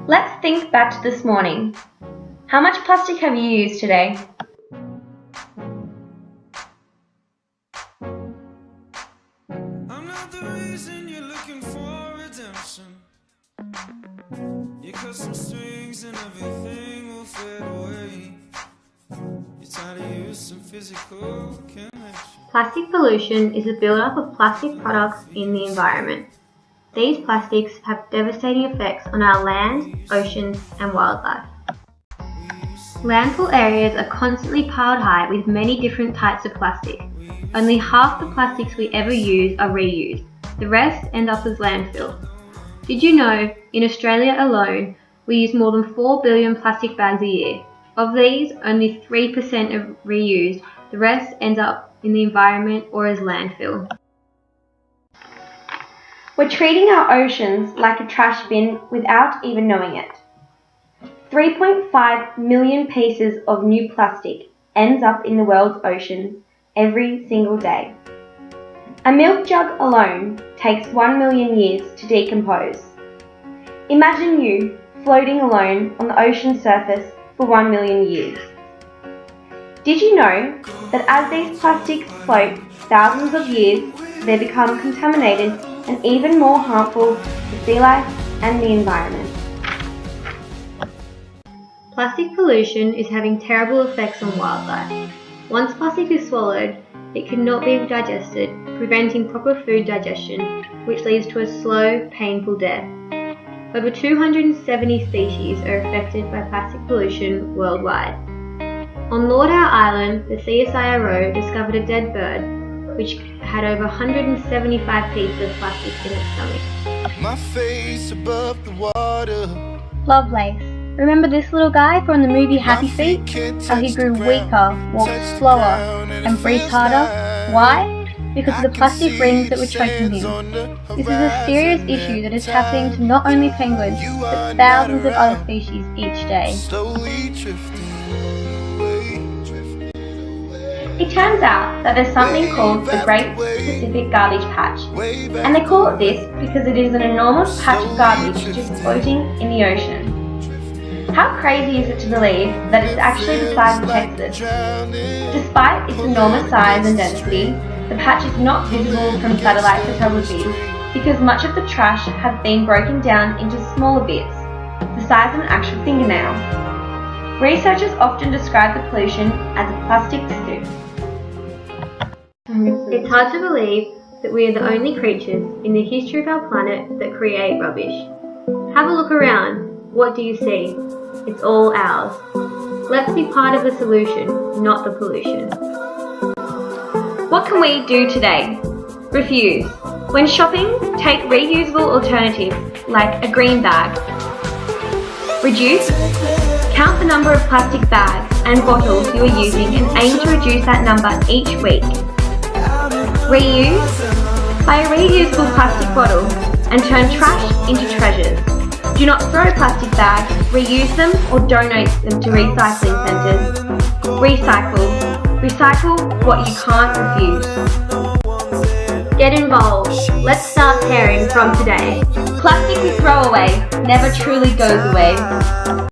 Let's think back to this morning. How much plastic have you used today? I'm not the reason you're looking for redemption. You cut some strings and everything will fade away. You're tired of using physical connection. Plastic pollution is the buildup of plastic products in the environment. These plastics have devastating effects on our land, oceans, and wildlife. Landfill areas are constantly piled high with many different types of plastic. Only half the plastics we ever use are reused. The rest end up as landfill. Did you know, in Australia alone, we use more than 4 billion plastic bags a year. Of these, only 3% are reused. The rest ends up in the environment or as landfill. We're treating our oceans like a trash bin without even knowing it. 3.5 million pieces of new plastic ends up in the world's oceans every single day. A milk jug alone takes 1 million years to decompose. Imagine you floating alone on the ocean surface for 1 million years. Did you know that as these plastics float thousands of years, they become contaminated and even more harmful to sea life and the environment? Plastic pollution is having terrible effects on wildlife. Once plastic is swallowed, it cannot be digested, preventing proper food digestion, which leads to a slow, painful death. Over 270 species are affected by plastic pollution worldwide. On Lord Howe Island, the CSIRO discovered a dead bird which had over 175 pieces of plastic in its stomach. My face above the water. Lovelace. Remember this little guy from the movie Happy Feet? How he grew weaker, walked slower, and breathed harder? Why? Because of the plastic rings that were choking him. This is a serious issue that is happening to not only penguins, but thousands of other species each day. It turns out that there's something called the Great Pacific Garbage Patch, and they call it this because it is an enormous patch of garbage just floating in the ocean. How crazy is it to believe that it's actually the size of Texas? Despite its enormous size and density, the patch is not visible from satellite photography because much of the trash has been broken down into smaller bits, the size of an actual fingernail. Researchers often describe the pollution as a plastic stew. It's hard to believe that we are the only creatures in the history of our planet that create rubbish. Have a look around. What do you see? It's all ours. Let's be part of the solution, not the pollution. What can we do today? Refuse. When shopping, take reusable alternatives like a green bag. Reduce. Count the number of plastic bags and bottles you are using and aim to reduce that number each week. Reuse. Buy a reusable plastic bottle and turn trash into treasures. Do not throw plastic bags, reuse them or donate them to recycling centres. Recycle. Recycle what you can't refuse. Get involved. Let's start caring from today. Plastic we throw away never truly goes away.